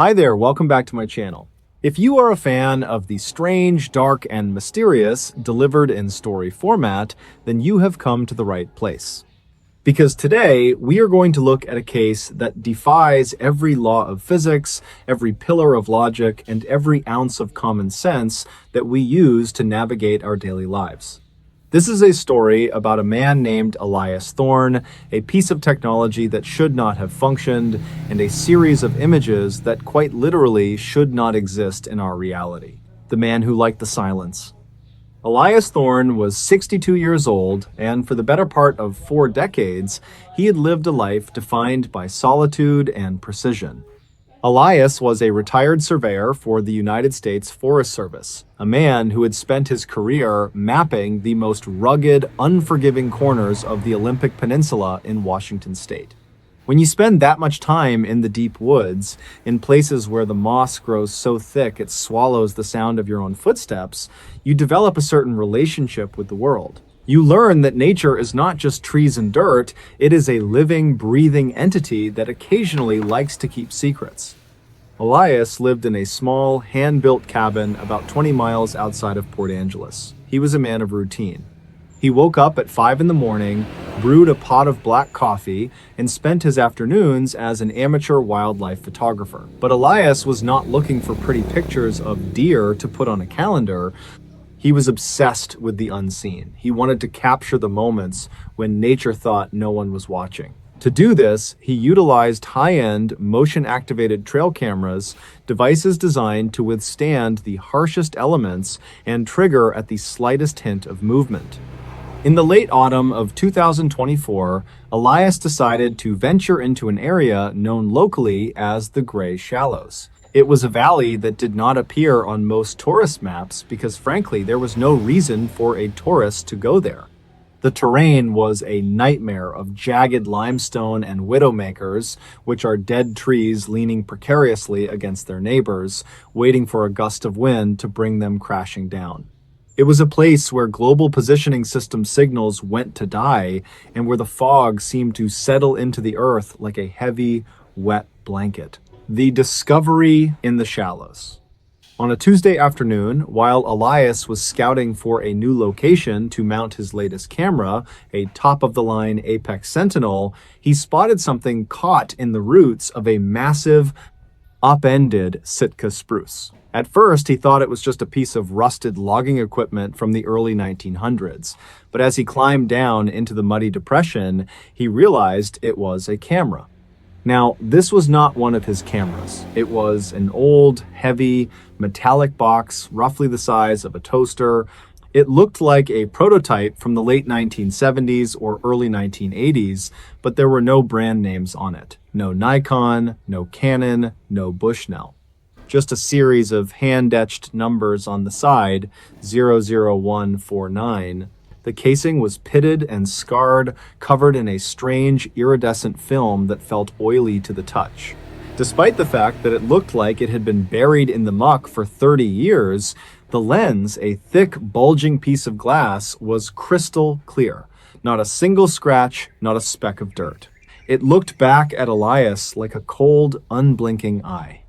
Hi there, welcome back to my channel. If you are a fan of the strange, dark, and mysterious delivered in story format, then you have come to the right place. Because today, we are going to look at a case that defies every law of physics, every pillar of logic, and every ounce of common sense that we use to navigate our daily lives. This is a story about a man named Elias Thorne, a piece of technology that should not have functioned, and a series of images that quite literally should not exist in our reality. The man who liked the silence. Elias Thorne was 62 years old, and for the better part of 4 decades, he had lived a life defined by solitude and precision. Elias was a retired surveyor for the United States Forest Service, a man who had spent his career mapping the most rugged, unforgiving corners of the Olympic Peninsula in Washington state. When you spend that much time in the deep woods, in places where the moss grows so thick it swallows the sound of your own footsteps, you develop a certain relationship with the world. You learn that nature is not just trees and dirt, it is a living, breathing entity that occasionally likes to keep secrets. Elias lived in a small, hand-built cabin about 20 miles outside of Port Angeles. He was a man of routine. He woke up at 5 in the morning, brewed a pot of black coffee, and spent his afternoons as an amateur wildlife photographer. But Elias was not looking for pretty pictures of deer to put on a calendar. He was obsessed with the unseen. He wanted to capture the moments when nature thought no one was watching. To do this, he utilized high-end, motion-activated trail cameras, devices designed to withstand the harshest elements and trigger at the slightest hint of movement. In the late autumn of 2024, Elias decided to venture into an area known locally as the Gray Shallows. It was a valley that did not appear on most tourist maps because, frankly, there was no reason for a tourist to go there. The terrain was a nightmare of jagged limestone and widowmakers, which are dead trees leaning precariously against their neighbors, waiting for a gust of wind to bring them crashing down. It was a place where global positioning system signals went to die and where the fog seemed to settle into the earth like a heavy, wet blanket. The discovery in the shallows. On a Tuesday afternoon, while Elias was scouting for a new location to mount his latest camera, a top-of-the-line Apex Sentinel, he spotted something caught in the roots of a massive, upended Sitka spruce. At first, he thought it was just a piece of rusted logging equipment from the early 1900s, but as he climbed down into the muddy depression, he realized it was a camera. Now, this was not one of his cameras. It was an old, heavy, metallic box, roughly the size of a toaster. It looked like a prototype from the late 1970s or early 1980s, but there were no brand names on it. No Nikon, no Canon, no Bushnell. Just a series of hand-etched numbers on the side, 00149. The casing was pitted and scarred, covered in a strange, iridescent film that felt oily to the touch. Despite the fact that it looked like it had been buried in the muck for 30 years, the lens, a thick, bulging piece of glass, was crystal clear. Not a single scratch, not a speck of dirt. It looked back at Elias like a cold, unblinking eye.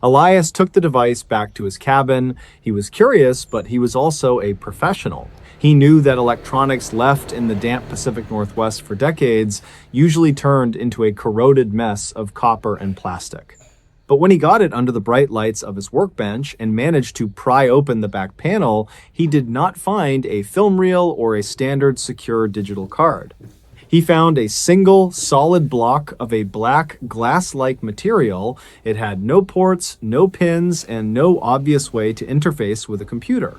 Elias took the device back to his cabin. He was curious, but he was also a professional. He knew that electronics left in the damp Pacific Northwest for decades usually turned into a corroded mess of copper and plastic. But when he got it under the bright lights of his workbench and managed to pry open the back panel, he did not find a film reel or a standard secure digital card. He found a single, solid block of a black, glass-like material. It had no ports, no pins, and no obvious way to interface with a computer.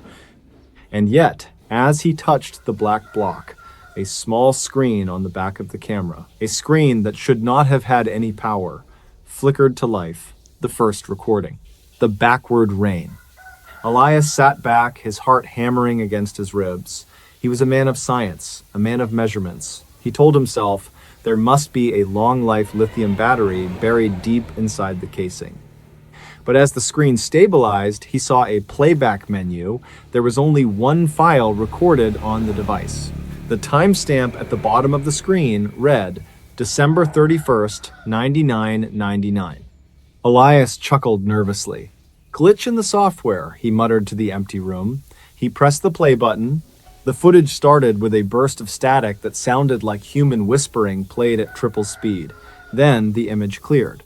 And yet, as he touched the black block, a small screen on the back of the camera, a screen that should not have had any power, flickered to life. The first recording. The backward rain. Elias sat back, his heart hammering against his ribs. He was a man of science, a man of measurements. He told himself there must be a long-life lithium battery buried deep inside the casing. But as the screen stabilized, he saw a playback menu. There was only one file recorded on the device. The timestamp at the bottom of the screen read December 31st, 9999. Elias chuckled nervously. Glitch in the software, he muttered to the empty room. He pressed the play button. The footage started with a burst of static that sounded like human whispering played at triple speed. Then the image cleared.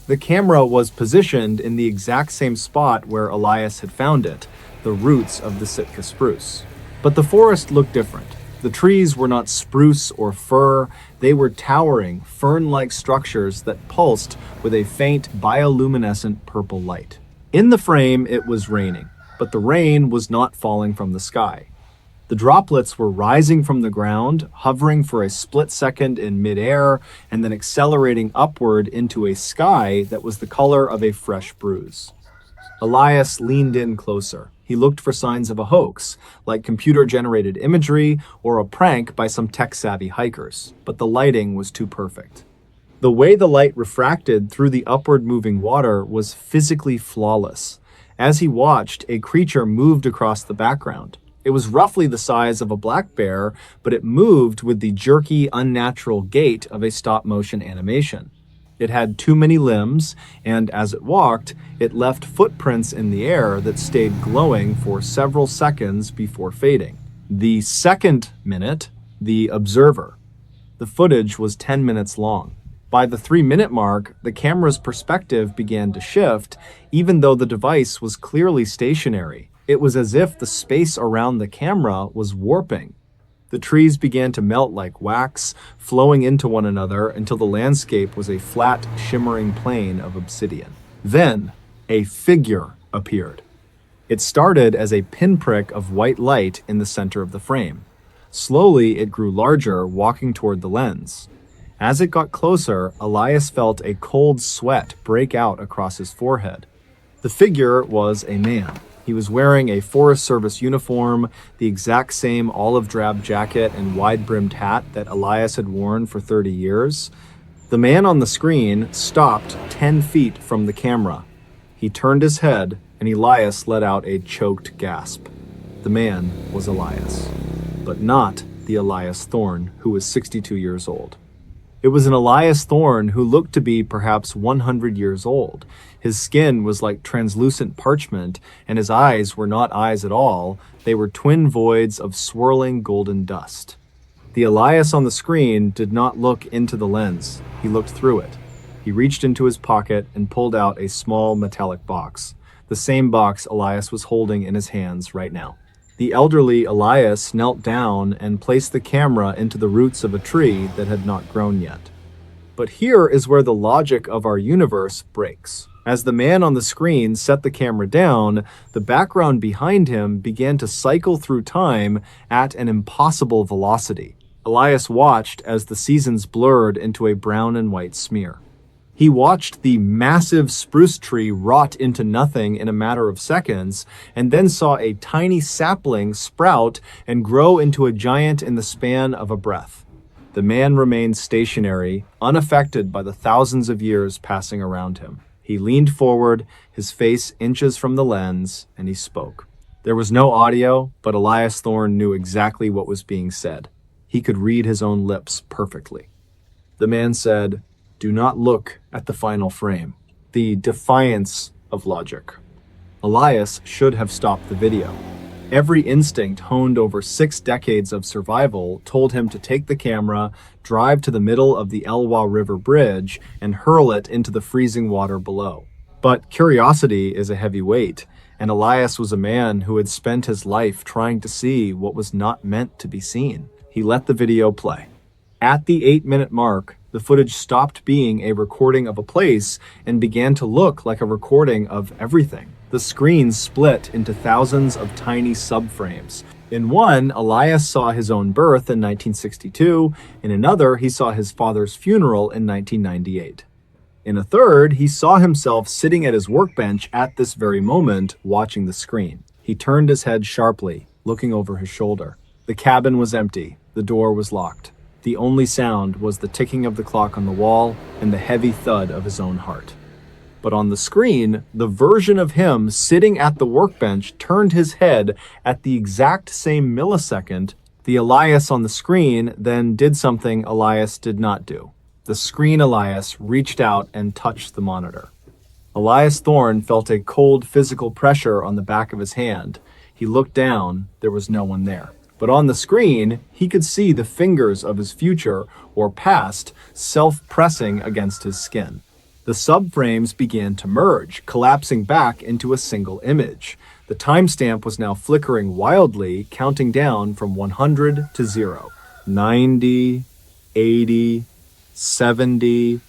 The camera was positioned in the exact same spot where Elias had found it, the roots of the Sitka spruce. But the forest looked different. The trees were not spruce or fir, they were towering, fern-like structures that pulsed with a faint bioluminescent purple light. In the frame, it was raining, but the rain was not falling from the sky. The droplets were rising from the ground, hovering for a split second in midair, and then accelerating upward into a sky that was the color of a fresh bruise. Elias leaned in closer. He looked for signs of a hoax, like computer-generated imagery or a prank by some tech-savvy hikers, but the lighting was too perfect. The way the light refracted through the upward-moving water was physically flawless. As he watched, a creature moved across the background. It was roughly the size of a black bear, but it moved with the jerky, unnatural gait of a stop-motion animation. It had too many limbs, and as it walked, it left footprints in the air that stayed glowing for several seconds before fading. The second minute, the observer. The footage was 10 minutes long. By the 3-minute mark, the camera's perspective began to shift, even though the device was clearly stationary. It was as if the space around the camera was warping. The trees began to melt like wax, flowing into one another until the landscape was a flat, shimmering plain of obsidian. Then, a figure appeared. It started as a pinprick of white light in the center of the frame. Slowly, it grew larger, walking toward the lens. As it got closer, Elias felt a cold sweat break out across his forehead. The figure was a man. He was wearing a Forest Service uniform, the exact same olive drab jacket and wide-brimmed hat that Elias had worn for 30 years. The man on the screen stopped 10 feet from the camera. He turned his head, and Elias let out a choked gasp. The man was Elias, but not the Elias Thorne, who was 62 years old. It was an Elias Thorne who looked to be perhaps 100 years old. His skin was like translucent parchment, and his eyes were not eyes at all. They were twin voids of swirling golden dust. The Elias on the screen did not look into the lens. He looked through it. He reached into his pocket and pulled out a small metallic box, the same box Elias was holding in his hands right now. The elderly Elias knelt down and placed the camera into the roots of a tree that had not grown yet. But here is where the logic of our universe breaks. As the man on the screen set the camera down, the background behind him began to cycle through time at an impossible velocity. Elias watched as the seasons blurred into a brown and white smear. He watched the massive spruce tree rot into nothing in a matter of seconds, and then saw a tiny sapling sprout and grow into a giant in the span of a breath. The man remained stationary, unaffected by the thousands of years passing around him. He leaned forward, his face inches from the lens, and he spoke. There was no audio, but Elias Thorne knew exactly what was being said. He could read his own lips perfectly. The man said, "Do not look at the final frame." The defiance of logic. Elias should have stopped the video. Every instinct honed over 6 decades of survival told him to take the camera, drive to the middle of the Elwha River Bridge, and hurl it into the freezing water below. But curiosity is a heavy weight, and Elias was a man who had spent his life trying to see what was not meant to be seen. He let the video play. At the 8-minute mark, the footage stopped being a recording of a place and began to look like a recording of everything. The screen split into thousands of tiny subframes. In one, Elias saw his own birth in 1962. In another, he saw his father's funeral in 1998. In a third, he saw himself sitting at his workbench at this very moment, watching the screen. He turned his head sharply, looking over his shoulder. The cabin was empty. The door was locked. The only sound was the ticking of the clock on the wall and the heavy thud of his own heart. But on the screen, the version of him sitting at the workbench turned his head at the exact same millisecond. The Elias on the screen then did something Elias did not do. The screen Elias reached out and touched the monitor. Elias Thorne felt a cold physical pressure on the back of his hand. He looked down. There was no one there. But on the screen, he could see the fingers of his future or past self-pressing against his skin. The subframes began to merge, collapsing back into a single image. The timestamp was now flickering wildly, counting down from 100 to 0. 90, 80, 70.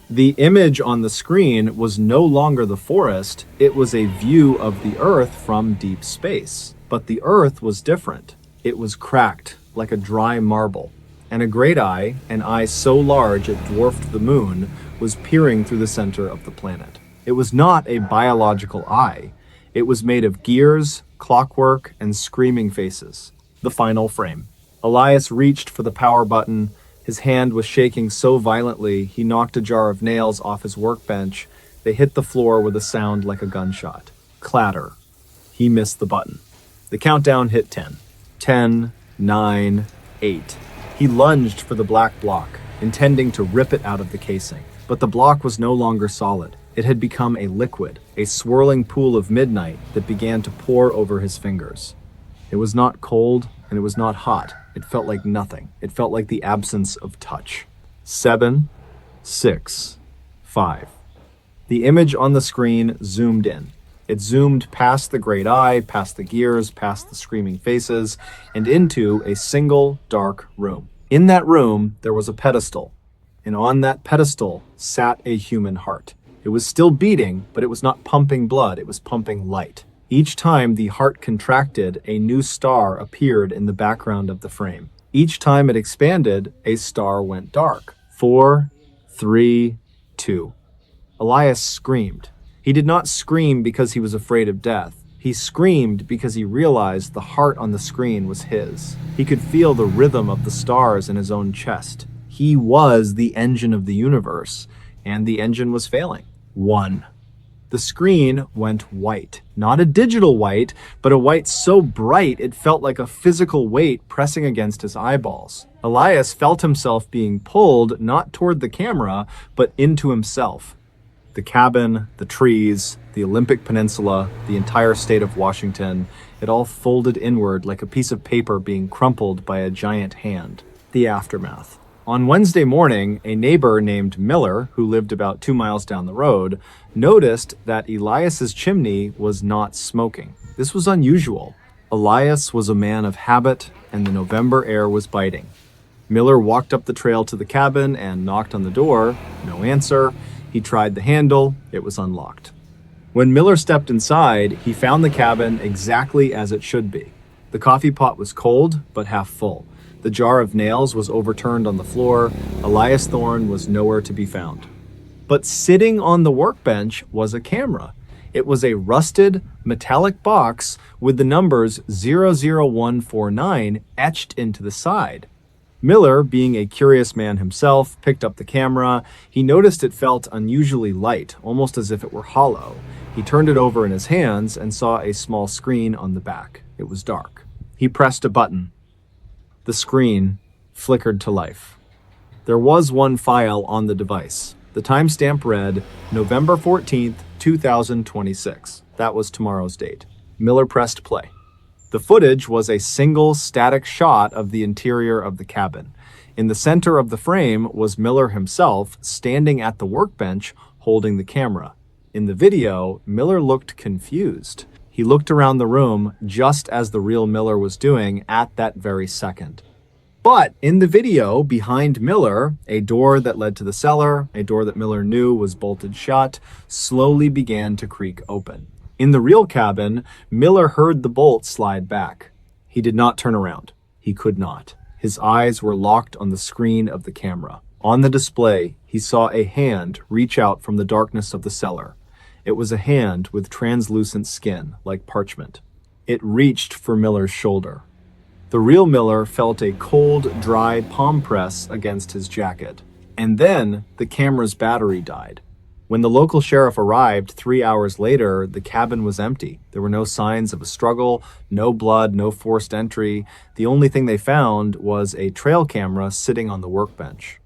The image on the screen was no longer the forest, it was a view of the Earth from deep space. But the Earth was different. It was cracked, like a dry marble. And a great eye, an eye so large it dwarfed the moon, was peering through the center of the planet. It was not a biological eye. It was made of gears, clockwork, and screaming faces. The final frame. Elias reached for the power button. His hand was shaking so violently, he knocked a jar of nails off his workbench. They hit the floor with a sound like a gunshot. Clatter. He missed the button. The countdown hit 10. 10, 9, 8. He lunged for the black block, intending to rip it out of the casing. But the block was no longer solid. It had become a liquid, a swirling pool of midnight that began to pour over his fingers. It was not cold, and it was not hot. It felt like nothing. It felt like the absence of touch. 7, 6, 5. The image on the screen zoomed in. It zoomed past the great eye, past the gears, past the screaming faces, and into a single dark room. In that room, there was a pedestal, and on that pedestal sat a human heart. It was still beating, but it was not pumping blood, it was pumping light. Each time the heart contracted, a new star appeared in the background of the frame. Each time it expanded, a star went dark. 4, 3, 2. Elias screamed. He did not scream because he was afraid of death. He screamed because he realized the heart on the screen was his. He could feel the rhythm of the stars in his own chest. He was the engine of the universe, and the engine was failing. 1. The screen went white. Not a digital white, but a white so bright it felt like a physical weight pressing against his eyeballs. Elias felt himself being pulled not toward the camera, but into himself. The cabin, the trees, the Olympic Peninsula, the entire state of Washington, it all folded inward like a piece of paper being crumpled by a giant hand. The aftermath. On Wednesday morning, a neighbor named Miller, who lived about 2 miles down the road, noticed that Elias's chimney was not smoking. This was unusual. Elias was a man of habit, and the November air was biting. Miller walked up the trail to the cabin and knocked on the door. No answer. He tried the handle. It was unlocked. When Miller stepped inside, he found the cabin exactly as it should be. The coffee pot was cold, but half full. The jar of nails was overturned on the floor. Elias Thorne was nowhere to be found. But sitting on the workbench was a camera. It was a rusted, metallic box with the numbers 00149 etched into the side. Miller, being a curious man himself, picked up the camera. He noticed it felt unusually light, almost as if it were hollow. He turned it over in his hands and saw a small screen on the back. It was dark. He pressed a button. The screen flickered to life. There was one file on the device. The timestamp read November 14th, 2026. That was tomorrow's date. Miller pressed play. The footage was a single static shot of the interior of the cabin. In the center of the frame was Miller himself standing at the workbench holding the camera. In the video, Miller looked confused. He looked around the room just as the real Miller was doing at that very second. But in the video, behind Miller, a door that led to the cellar, a door that Miller knew was bolted shut, slowly began to creak open. In the real cabin, Miller heard the bolt slide back. He did not turn around. He could not. His eyes were locked on the screen of the camera. On the display, he saw a hand reach out from the darkness of the cellar. It was a hand with translucent skin, like parchment. It reached for Miller's shoulder. The real Miller felt a cold, dry palm press against his jacket. And then the camera's battery died. When the local sheriff arrived 3 hours later, the cabin was empty. There were no signs of a struggle, no blood, no forced entry. The only thing they found was a trail camera sitting on the workbench.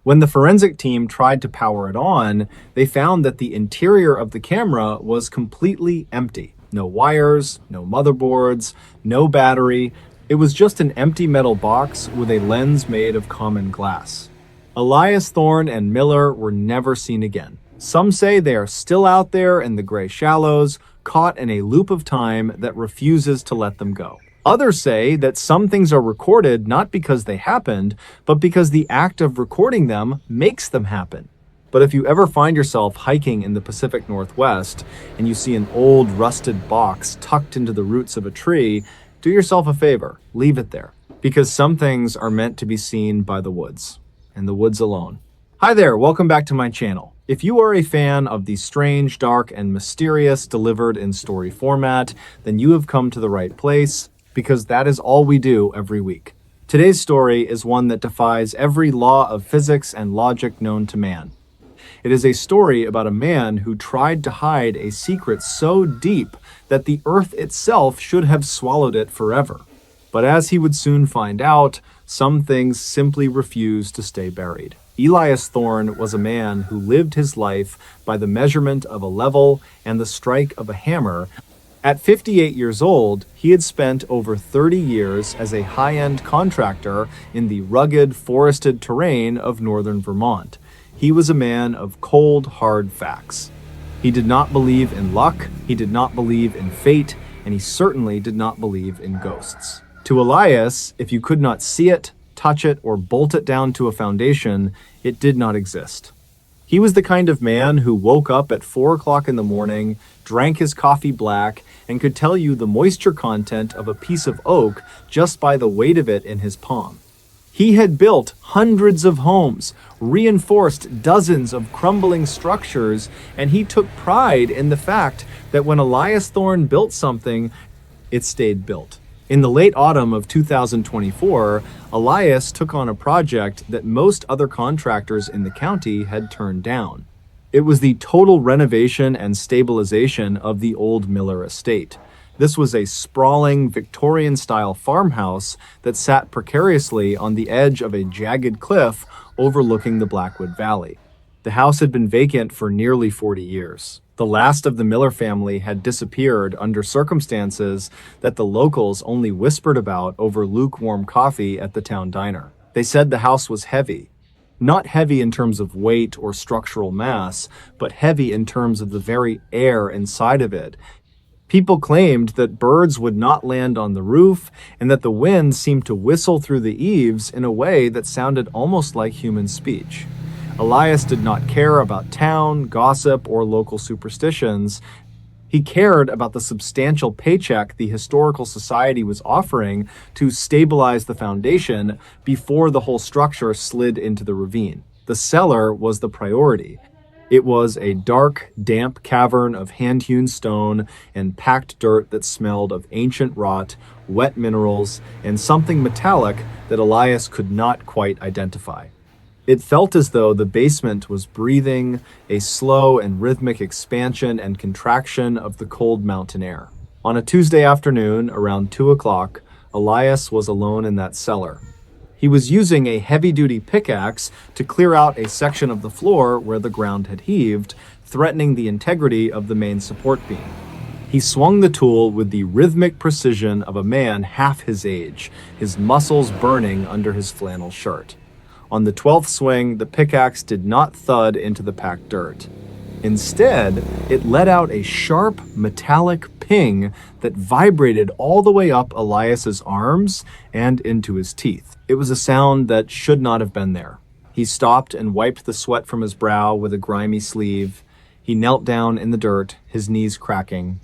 When the forensic team tried to power it on, they found that the interior of the camera was completely empty. No wires, no motherboards, no battery. It was just an empty metal box with a lens made of common glass. Elias Thorne and Miller were never seen again. Some say they are still out there in the gray shallows, caught in a loop of time that refuses to let them go. Others say that some things are recorded not because they happened, but because the act of recording them makes them happen. But if you ever find yourself hiking in the Pacific Northwest and you see an old rusted box tucked into the roots of a tree, do yourself a favor, leave it there. Because some things are meant to be seen by the woods, and the woods alone. Hi there, welcome back to my channel. If you are a fan of the strange, dark, and mysterious delivered in story format, then you have come to the right place, because that is all we do every week. Today's story is one that defies every law of physics and logic known to man. It is a story about a man who tried to hide a secret so deep that the earth itself should have swallowed it forever. But as he would soon find out, some things simply refuse to stay buried. Elias Thorne was a man who lived his life by the measurement of a level and the strike of a hammer. At 58 years old, he had spent over 30 years as a high-end contractor in the rugged, forested terrain of northern Vermont. He was a man of cold, hard facts. He did not believe in luck, he did not believe in fate, and he certainly did not believe in ghosts. To Elias, if you could not see it, touch it, or bolt it down to a foundation, it did not exist. He was the kind of man who woke up at 4 o'clock in the morning, drank his coffee black, and could tell you the moisture content of a piece of oak just by the weight of it in his palm. He had built hundreds of homes, reinforced dozens of crumbling structures, and he took pride in the fact that when Elias Thorne built something, it stayed built. In the late autumn of 2024, Elias took on a project that most other contractors in the county had turned down. It was the total renovation and stabilization of the old Miller estate. This was a sprawling Victorian-style farmhouse that sat precariously on the edge of a jagged cliff overlooking the Blackwood Valley. The house had been vacant for nearly 40 years. The last of the Miller family had disappeared under circumstances that the locals only whispered about over lukewarm coffee at the town diner. They said the house was heavy. Not heavy in terms of weight or structural mass, but heavy in terms of the very air inside of it. People claimed that birds would not land on the roof and that the wind seemed to whistle through the eaves in a way that sounded almost like human speech. Elias did not care about town, gossip, or local superstitions. He cared about the substantial paycheck the Historical Society was offering to stabilize the foundation before the whole structure slid into the ravine. The cellar was the priority. It was a dark, damp cavern of hand-hewn stone and packed dirt that smelled of ancient rot, wet minerals, and something metallic that Elias could not quite identify. It felt as though the basement was breathing, a slow and rhythmic expansion and contraction of the cold mountain air. On a Tuesday afternoon, around 2 o'clock, Elias was alone in that cellar. He was using a heavy-duty pickaxe to clear out a section of the floor where the ground had heaved, threatening the integrity of the main support beam. He swung the tool with the rhythmic precision of a man half his age, his muscles burning under his flannel shirt. On the 12th swing, the pickaxe did not thud into the packed dirt. Instead, it let out a sharp, metallic ping that vibrated all the way up Elias's arms and into his teeth. It was a sound that should not have been there. He stopped and wiped the sweat from his brow with a grimy sleeve. He knelt down in the dirt, his knees cracking.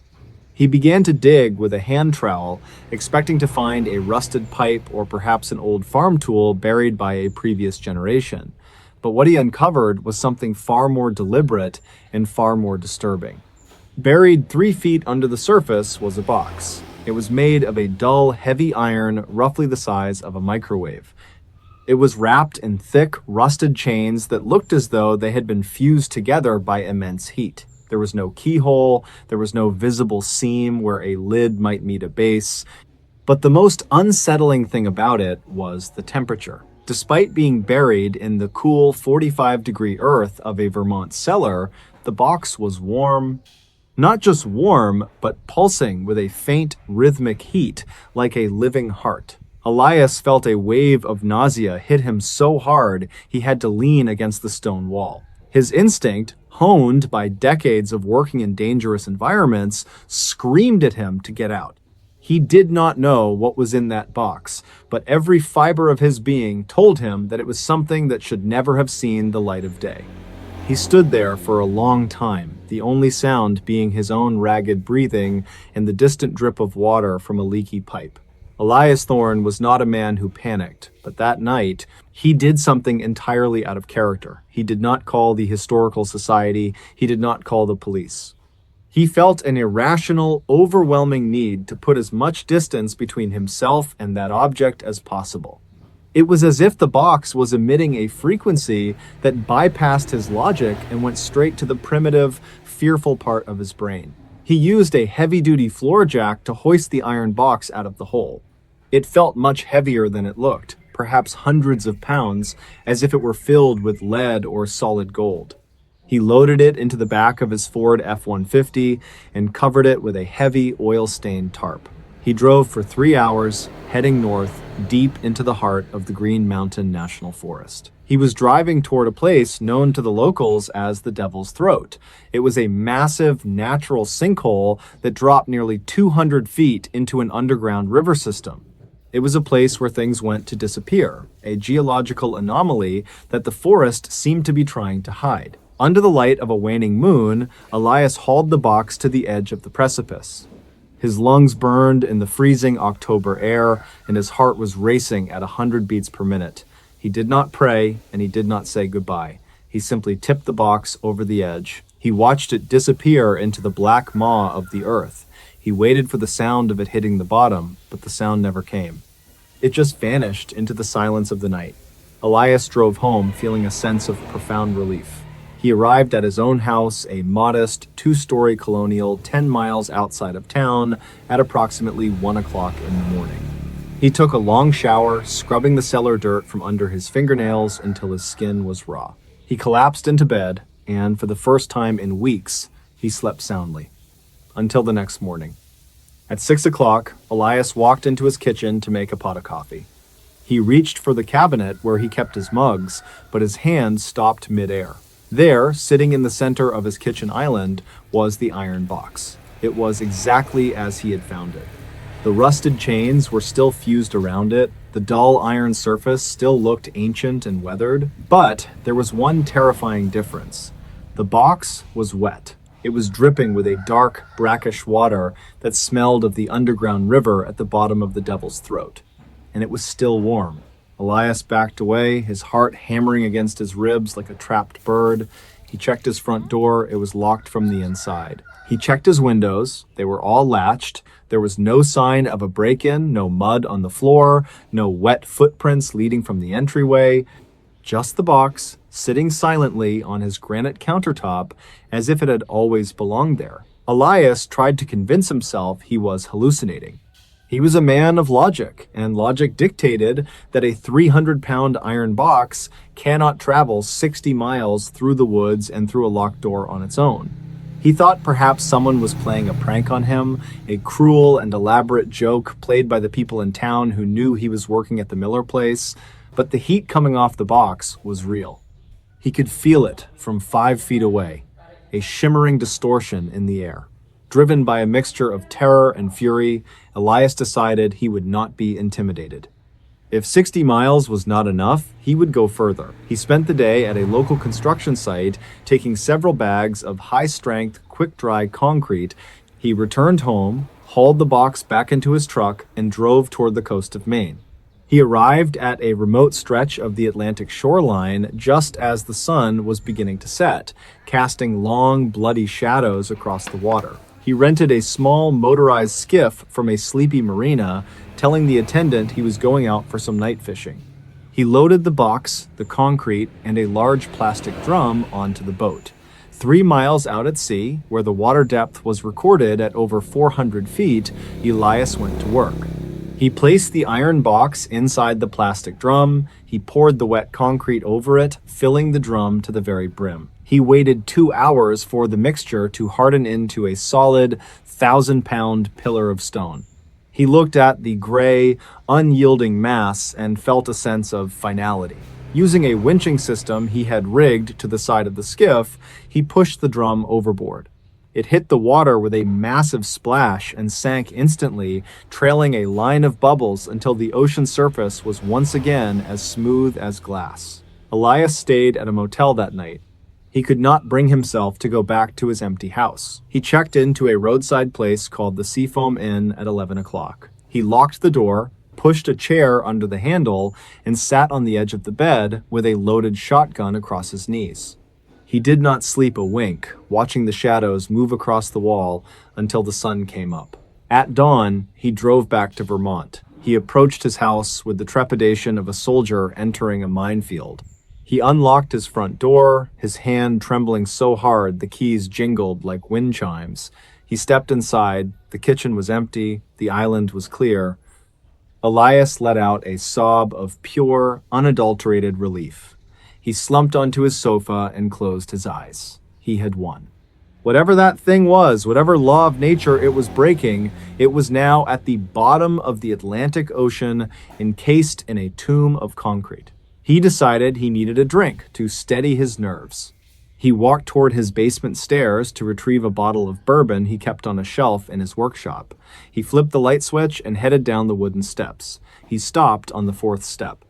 He began to dig with a hand trowel, expecting to find a rusted pipe or perhaps an old farm tool buried by a previous generation. But what he uncovered was something far more deliberate and far more disturbing. Buried 3 feet under the surface was a box. It was made of a dull, heavy iron, roughly the size of a microwave. It was wrapped in thick, rusted chains that looked as though they had been fused together by immense heat. There was no keyhole, there was no visible seam where a lid might meet a base. But the most unsettling thing about it was the temperature. Despite being buried in the cool 45-degree earth of a Vermont cellar, the box was warm. Not just warm, but pulsing with a faint, rhythmic heat, like a living heart. Elias felt a wave of nausea hit him so hard he had to lean against the stone wall. His instinct, honed by decades of working in dangerous environments, screamed at him to get out. He did not know what was in that box, but every fiber of his being told him that it was something that should never have seen the light of day. He stood there for a long time, the only sound being his own ragged breathing and the distant drip of water from a leaky pipe. Elias Thorne was not a man who panicked, but that night, he did something entirely out of character. He did not call the Historical Society. He did not call the police. He felt an irrational, overwhelming need to put as much distance between himself and that object as possible. It was as if the box was emitting a frequency that bypassed his logic and went straight to the primitive, fearful part of his brain. He used a heavy-duty floor jack to hoist the iron box out of the hole. It felt much heavier than it looked, perhaps hundreds of pounds, as if it were filled with lead or solid gold. He loaded it into the back of his Ford F-150 and covered it with a heavy, oil-stained tarp. He drove for 3 hours, heading north, deep into the heart of the Green Mountain National Forest. He was driving toward a place known to the locals as the Devil's Throat. It was a massive, natural sinkhole that dropped nearly 200 feet into an underground river system. It was a place where things went to disappear, a geological anomaly that the forest seemed to be trying to hide. Under the light of a waning moon, Elias hauled the box to the edge of the precipice. His lungs burned in the freezing October air, and his heart was racing at 100 beats per minute. He did not pray, and he did not say goodbye. He simply tipped the box over the edge. He watched it disappear into the black maw of the earth. He waited for the sound of it hitting the bottom, but the sound never came. It just vanished into the silence of the night. Elias drove home, feeling a sense of profound relief. He arrived at his own house, a modest, 2-story colonial 10 miles outside of town, at approximately 1 o'clock in the morning. He took a long shower, scrubbing the cellar dirt from under his fingernails until his skin was raw. He collapsed into bed, and for the first time in weeks, he slept soundly. Until the next morning. At 6 o'clock, Elias walked into his kitchen to make a pot of coffee. He reached for the cabinet where he kept his mugs, but his hand stopped mid-air. There, sitting in the center of his kitchen island, was the iron box. It was exactly as he had found it. The rusted chains were still fused around it, the dull iron surface still looked ancient and weathered, but there was one terrifying difference. The box was wet. It was dripping with a dark, brackish water that smelled of the underground river at the bottom of the Devil's Throat. And it was still warm. Elias backed away, his heart hammering against his ribs like a trapped bird. He checked his front door. It was locked from the inside. He checked his windows. They were all latched. There was no sign of a break-in, no mud on the floor, no wet footprints leading from the entryway. Just the box, sitting silently on his granite countertop as if it had always belonged there. Elias tried to convince himself he was hallucinating. He was a man of logic, and logic dictated that a 300-pound iron box cannot travel 60 miles through the woods and through a locked door on its own. He thought perhaps someone was playing a prank on him, a cruel and elaborate joke played by the people in town who knew he was working at the Miller place, but the heat coming off the box was real. He could feel it from 5 feet away, a shimmering distortion in the air. Driven by a mixture of terror and fury, Elias decided he would not be intimidated. If 60 miles was not enough, he would go further. He spent the day at a local construction site, taking several bags of high-strength, quick-dry concrete. He returned home, hauled the box back into his truck, and drove toward the coast of Maine. He arrived at a remote stretch of the Atlantic shoreline just as the sun was beginning to set, casting long, bloody shadows across the water. He rented a small motorized skiff from a sleepy marina, telling the attendant he was going out for some night fishing. He loaded the box, the concrete, and a large plastic drum onto the boat. 3 miles out at sea, where the water depth was recorded at over 400 feet, Elias went to work. He placed the iron box inside the plastic drum. He poured the wet concrete over it, filling the drum to the very brim. He waited 2 hours for the mixture to harden into a solid 1,000-pound pillar of stone. He looked at the gray, unyielding mass and felt a sense of finality. Using a winching system he had rigged to the side of the skiff, he pushed the drum overboard. It hit the water with a massive splash and sank instantly, trailing a line of bubbles until the ocean surface was once again as smooth as glass. Elias stayed at a motel that night. He could not bring himself to go back to his empty house. He checked into a roadside place called the Seafoam Inn at 11 o'clock. He locked the door, pushed a chair under the handle, and sat on the edge of the bed with a loaded shotgun across his knees. He did not sleep a wink, watching the shadows move across the wall until the sun came up. At dawn, he drove back to Vermont. He approached his house with the trepidation of a soldier entering a minefield. He unlocked his front door, his hand trembling so hard the keys jingled like wind chimes. He stepped inside. The kitchen was empty. The island was clear. Elias let out a sob of pure, unadulterated relief. He slumped onto his sofa and closed his eyes. He had won. Whatever that thing was, whatever law of nature it was breaking, it was now at the bottom of the Atlantic Ocean, encased in a tomb of concrete. He decided he needed a drink to steady his nerves. He walked toward his basement stairs to retrieve a bottle of bourbon he kept on a shelf in his workshop. He flipped the light switch and headed down the wooden steps. He stopped on the fourth step.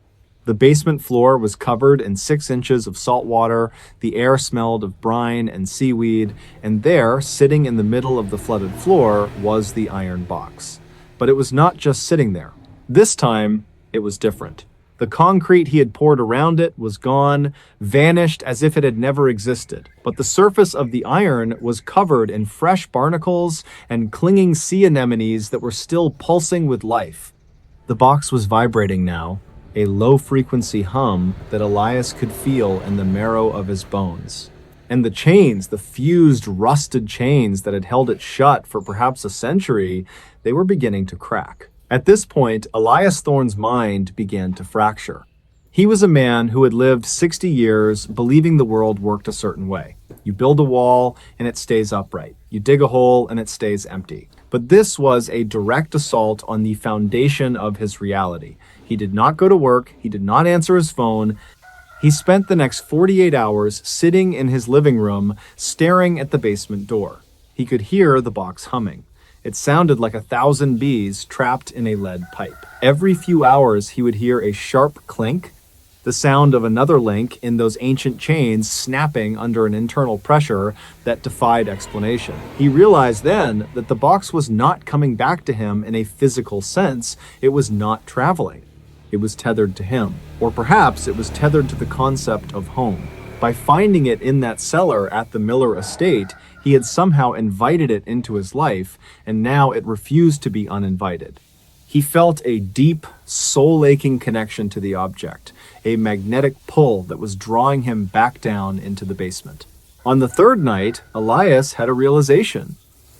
The basement floor was covered in 6 inches of salt water, the air smelled of brine and seaweed, and there, sitting in the middle of the flooded floor, was the iron box. But it was not just sitting there. This time, it was different. The concrete he had poured around it was gone, vanished as if it had never existed. But the surface of the iron was covered in fresh barnacles and clinging sea anemones that were still pulsing with life. The box was vibrating now, a low-frequency hum that Elias could feel in the marrow of his bones. And the chains, the fused, rusted chains that had held it shut for perhaps a century, they were beginning to crack. At this point, Elias Thorne's mind began to fracture. He was a man who had lived 60 years believing the world worked a certain way. You build a wall and it stays upright. You dig a hole and it stays empty. But this was a direct assault on the foundation of his reality. He did not go to work. He did not answer his phone. He spent the next 48 hours sitting in his living room, staring at the basement door. He could hear the box humming. It sounded like 1,000 bees trapped in a lead pipe. Every few hours, he would hear a sharp clink, the sound of another link in those ancient chains snapping under an internal pressure that defied explanation. He realized then that the box was not coming back to him in a physical sense. It was not traveling. It was tethered to him. Or perhaps it was tethered to the concept of home. By finding it in that cellar at the Miller estate, he had somehow invited it into his life, and now it refused to be uninvited. He felt a deep, soul-aching connection to the object, a magnetic pull that was drawing him back down into the basement. On the third night, Elias had a realization.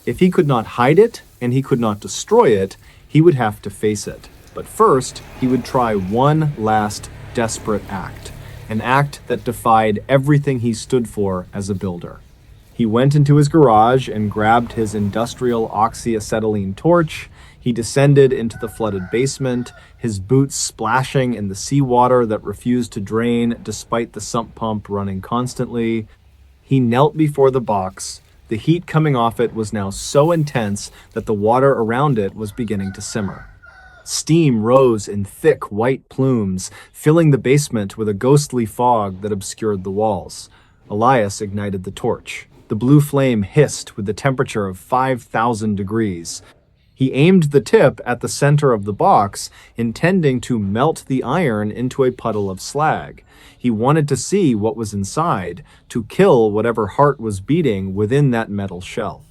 If he could not hide it and he could not destroy it, he would have to face it. But first, he would try one last desperate act, an act that defied everything he stood for as a builder. He went into his garage and grabbed his industrial oxyacetylene torch. He descended into the flooded basement, his boots splashing in the seawater that refused to drain despite the sump pump running constantly. He knelt before the box. The heat coming off it was now so intense that the water around it was beginning to simmer. Steam rose in thick white plumes, filling the basement with a ghostly fog that obscured the walls. Elias ignited the torch. The blue flame hissed with the temperature of 5,000 degrees. He aimed the tip at the center of the box, intending to melt the iron into a puddle of slag. He wanted to see what was inside, to kill whatever heart was beating within that metal shell.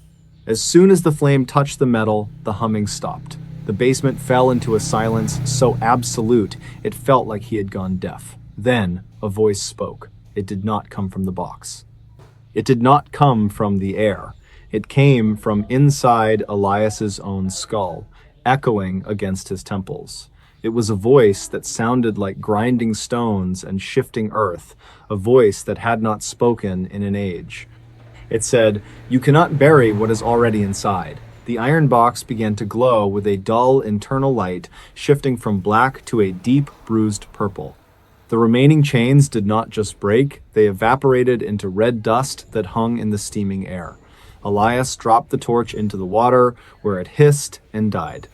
As soon as the flame touched the metal, the humming stopped. The basement fell into a silence so absolute it felt like he had gone deaf. Then a voice spoke. It did not come from the box. It did not come from the air. It came from inside Elias's own skull. echoing against his temples. It was a voice that sounded like grinding stones and shifting earth, a voice that had not spoken in an age. It said, "You cannot bury what is already inside." The iron box began to glow with a dull internal light, shifting from black to a deep, bruised purple. The remaining chains did not just break, they evaporated into red dust that hung in the steaming air. Elias dropped the torch into the water, where it hissed and died.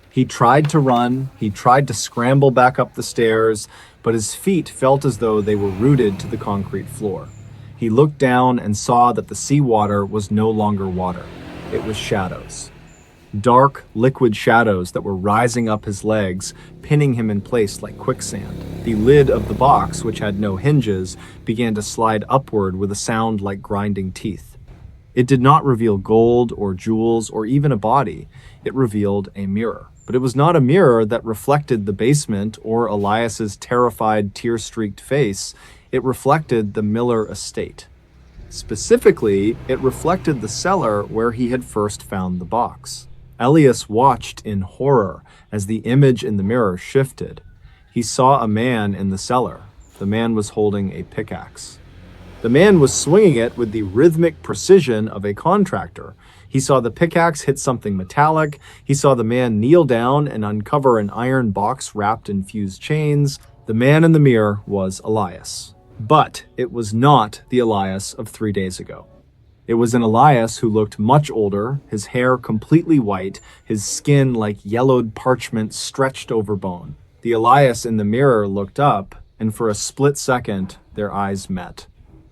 He tried to run, he tried to scramble back up the stairs, but his feet felt as though they were rooted to the concrete floor. He looked down and saw that the seawater was no longer water. It was shadows. Dark, liquid shadows that were rising up his legs, pinning him in place like quicksand. The lid of the box, which had no hinges, began to slide upward with a sound like grinding teeth. It did not reveal gold or jewels or even a body. It revealed a mirror. But it was not a mirror that reflected the basement or Elias's terrified, tear-streaked face. It reflected the Miller estate. Specifically, it reflected the cellar where he had first found the box. Elias watched in horror as the image in the mirror shifted. He saw a man in the cellar. The man was holding a pickaxe. The man was swinging it with the rhythmic precision of a contractor. He saw the pickaxe hit something metallic. He saw the man kneel down and uncover an iron box wrapped in fused chains. The man in the mirror was Elias. But it was not the Elias of 3 days ago. It was an Elias who looked much older, his hair completely white, his skin like yellowed parchment stretched over bone. The Elias in the mirror looked up, and for a split second, their eyes met.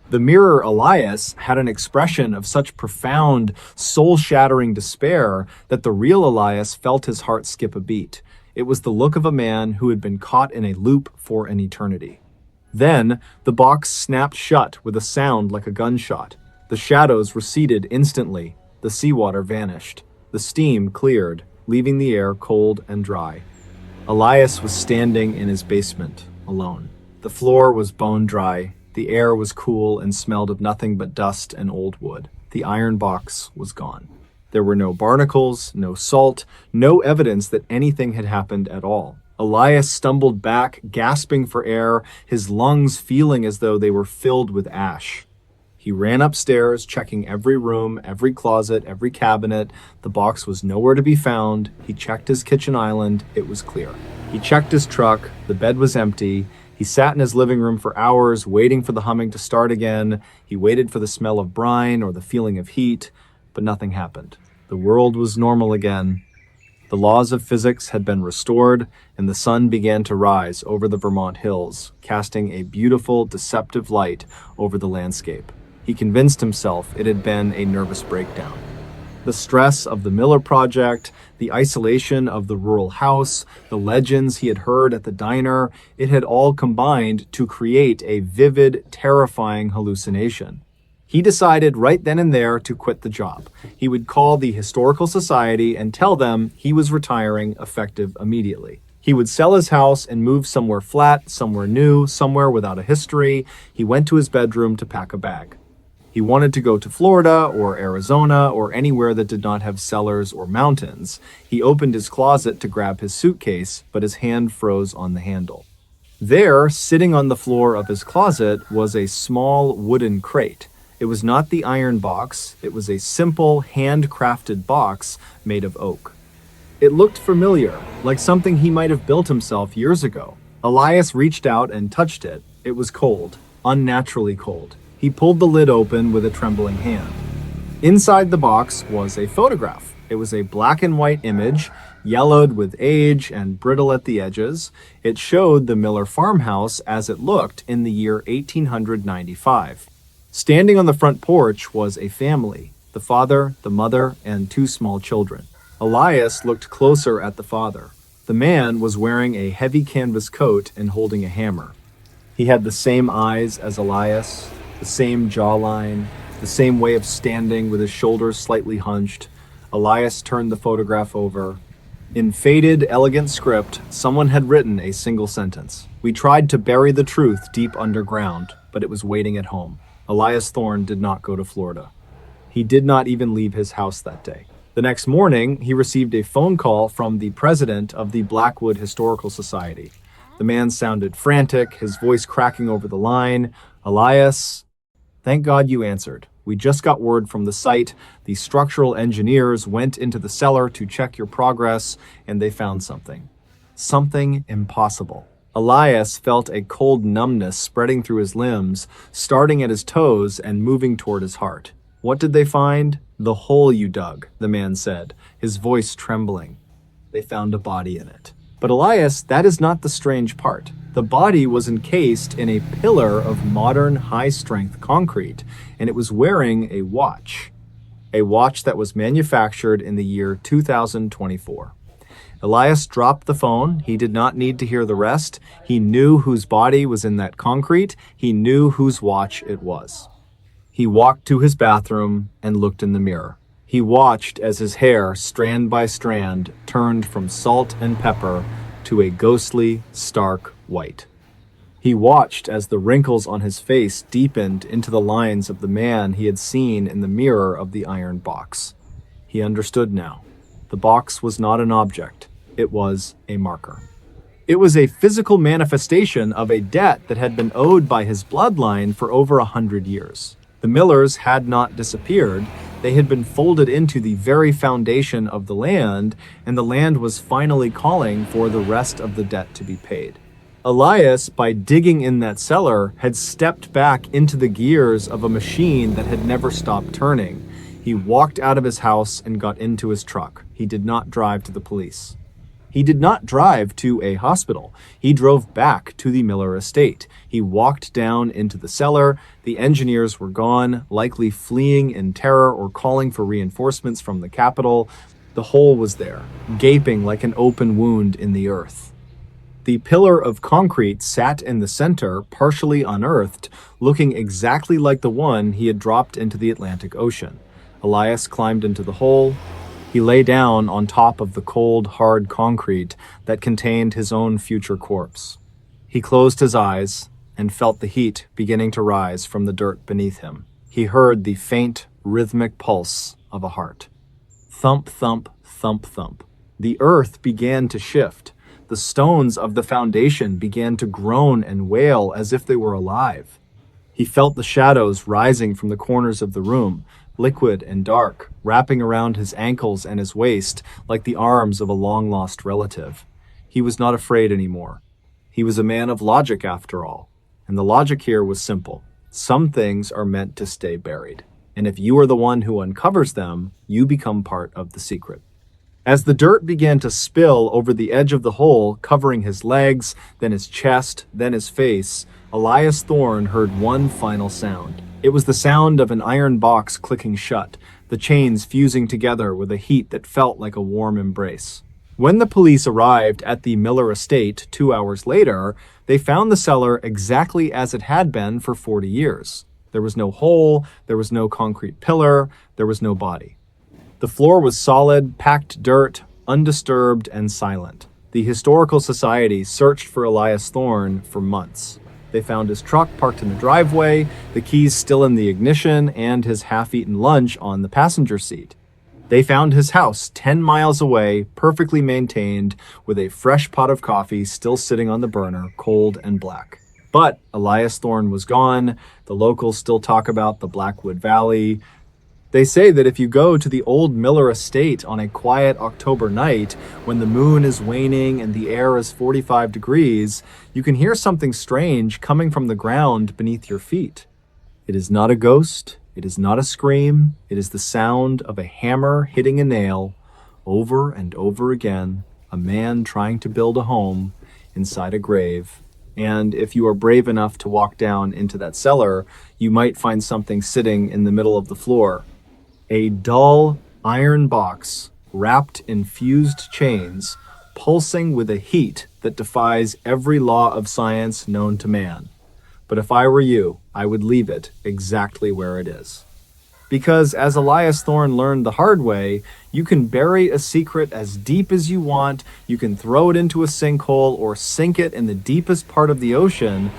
The mirror Elias had an expression of such profound, soul-shattering despair that the real Elias felt his heart skip a beat. It was the look of a man who had been caught in a loop for an eternity. Then, the box snapped shut with a sound like a gunshot. The shadows receded instantly. The seawater vanished. The steam cleared, leaving the air cold and dry. Elias was standing in his basement, alone. The floor was bone dry. The air was cool and smelled of nothing but dust and old wood. The iron box was gone. There were no barnacles, no salt, no evidence that anything had happened at all. Elias stumbled back, gasping for air, his lungs feeling as though they were filled with ash. He ran upstairs, checking every room, every closet, every cabinet. The box was nowhere to be found. He checked his kitchen island. It was clear. He checked his truck. The bed was empty. He sat in his living room for hours, waiting for the humming to start again. He waited for the smell of brine or the feeling of heat, but nothing happened. The world was normal again. The laws of physics had been restored, and the sun began to rise over the Vermont hills, casting a beautiful, deceptive light over the landscape. He convinced himself it had been a nervous breakdown. The stress of the Miller project, the isolation of the rural house, the legends he had heard at the diner, it had all combined to create a vivid, terrifying hallucination. He decided right then and there to quit the job. He would call the Historical Society and tell them he was retiring effective immediately. He would sell his house and move somewhere flat, somewhere new, somewhere without a history. He went to his bedroom to pack a bag. He wanted to go to Florida or Arizona or anywhere that did not have cellars or mountains. He opened his closet to grab his suitcase, but his hand froze on the handle. There, sitting on the floor of his closet, was a small wooden crate. It was not the iron box. It was a simple, handcrafted box made of oak. It looked familiar, like something he might have built himself years ago. Elias reached out and touched it. It was cold, unnaturally cold. He pulled the lid open with a trembling hand. Inside the box was a photograph. It was a black and white image, yellowed with age and brittle at the edges. It showed the Miller farmhouse as it looked in the year 1895. Standing on the front porch was a family, the father, the mother, and 2 small children. Elias looked closer at the father. The man was wearing a heavy canvas coat and holding a hammer. He had the same eyes as Elias, the same jawline, the same way of standing with his shoulders slightly hunched. Elias turned the photograph over. In faded, elegant script, someone had written a single sentence. "We tried to bury the truth deep underground, but it was waiting at home." Elias Thorne did not go to Florida. He did not even leave his house that day. The next morning, he received a phone call from the president of the Blackwood Historical Society. The man sounded frantic, his voice cracking over the line. "Elias, thank God you answered. We just got word from the site. The structural engineers went into the cellar to check your progress, and they found something. Something impossible." Elias felt a cold numbness spreading through his limbs, starting at his toes and moving toward his heart. "What did they find?" "The hole you dug," the man said, his voice trembling. "They found a body in it." But Elias, that is not the strange part. The body was encased in a pillar of modern high-strength concrete, and it was wearing a watch that was manufactured in the year 2024. Elias dropped the phone. He did not need to hear the rest. He knew whose body was in that concrete. He knew whose watch it was. He walked to his bathroom and looked in the mirror. He watched as his hair, strand by strand, turned from salt and pepper to a ghostly, stark white. He watched as the wrinkles on his face deepened into the lines of the man he had seen in the mirror of the iron box. He understood now. The box was not an object. It was a marker. It was a physical manifestation of a debt that had been owed by his bloodline for over 100 years. The Millers had not disappeared. They had been folded into the very foundation of the land, and the land was finally calling for the rest of the debt to be paid. Elias, by digging in that cellar, had stepped back into the gears of a machine that had never stopped turning. He walked out of his house and got into his truck. He did not drive to the police. He did not drive to a hospital. He drove back to the Miller estate. He walked down into the cellar. The engineers were gone, likely fleeing in terror or calling for reinforcements from the capital. The hole was there, gaping like an open wound in the earth. The pillar of concrete sat in the center, partially unearthed, looking exactly like the one he had dropped into the Atlantic Ocean. Elias climbed into the hole. He lay down on top of the cold, hard concrete that contained his own future corpse. He closed his eyes and felt the heat beginning to rise from the dirt beneath him. He heard the faint, rhythmic pulse of a heart. Thump, thump, thump, thump. The earth began to shift. The stones of the foundation began to groan and wail as if they were alive. He felt the shadows rising from the corners of the room, liquid and dark, wrapping around his ankles and his waist like the arms of a long-lost relative. He was not afraid anymore. He was a man of logic, after all. And the logic here was simple. Some things are meant to stay buried. And if you are the one who uncovers them, you become part of the secret. As the dirt began to spill over the edge of the hole, covering his legs, then his chest, then his face, Elias Thorne heard one final sound. It was the sound of an iron box clicking shut, the chains fusing together with a heat that felt like a warm embrace. When the police arrived at the Miller estate 2 hours later, they found the cellar exactly as it had been for 40 years. There was no hole, there was no concrete pillar, there was no body. The floor was solid, packed dirt, undisturbed and silent. The Historical Society searched for Elias Thorne for months. They found his truck parked in the driveway, the keys still in the ignition, and his half-eaten lunch on the passenger seat. They found his house 10 miles away, perfectly maintained, with a fresh pot of coffee still sitting on the burner, cold and black. But Elias Thorne was gone. The locals still talk about the Blackwood Valley. They say that if you go to the old Miller estate on a quiet October night, when the moon is waning and the air is 45 degrees, you can hear something strange coming from the ground beneath your feet. It is not a ghost. It is not a scream. It is the sound of a hammer hitting a nail over and over again, a man trying to build a home inside a grave. And if you are brave enough to walk down into that cellar, you might find something sitting in the middle of the floor. A dull iron box wrapped in fused chains, pulsing with a heat that defies every law of science known to man. But if I were you, I would leave it exactly where it is. Because as Elias Thorne learned the hard way, you can bury a secret as deep as you want, you can throw it into a sinkhole or sink it in the deepest part of the ocean,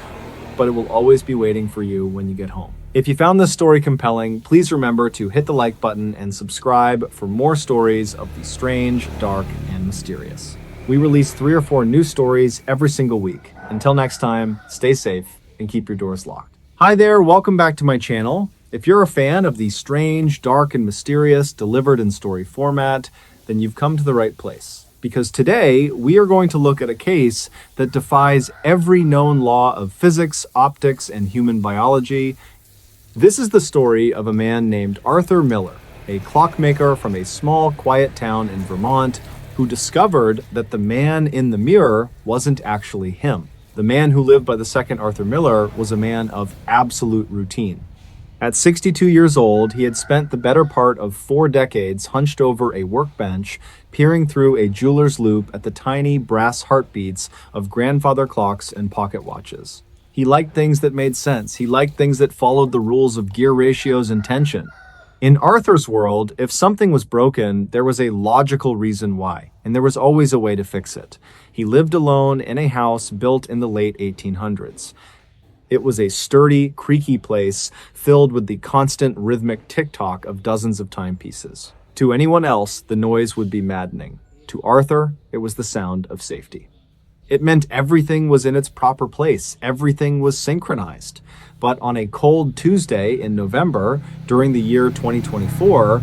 but it will always be waiting for you when you get home. If you found this story compelling, please remember to hit the like button and subscribe for more stories of the strange, dark, and mysterious. We release 3 or 4 new stories every single week. Until next time, stay safe and keep your doors locked. Hi there, welcome back to my channel. If you're a fan of the strange, dark, and mysterious delivered in story format, then you've come to the right place. Because today, we are going to look at a case that defies every known law of physics, optics, and human biology. This is the story of a man named Arthur Miller, a clockmaker from a small, quiet town in Vermont, who discovered that the man in the mirror wasn't actually him. The man who lived by the second Arthur Miller was a man of absolute routine. At 62 years old, he had spent the better part of 4 decades hunched over a workbench, peering through a jeweler's loupe at the tiny brass heartbeats of grandfather clocks and pocket watches. He liked things that made sense. He liked things that followed the rules of gear ratios and tension. In Arthur's world, if something was broken, there was a logical reason why, and there was always a way to fix it. He lived alone in a house built in the late 1800s. It was a sturdy, creaky place filled with the constant rhythmic tick-tock of dozens of timepieces. To anyone else, the noise would be maddening. To Arthur, it was the sound of safety. It meant everything was in its proper place. Everything was synchronized. But on a cold Tuesday in November, during the year 2024,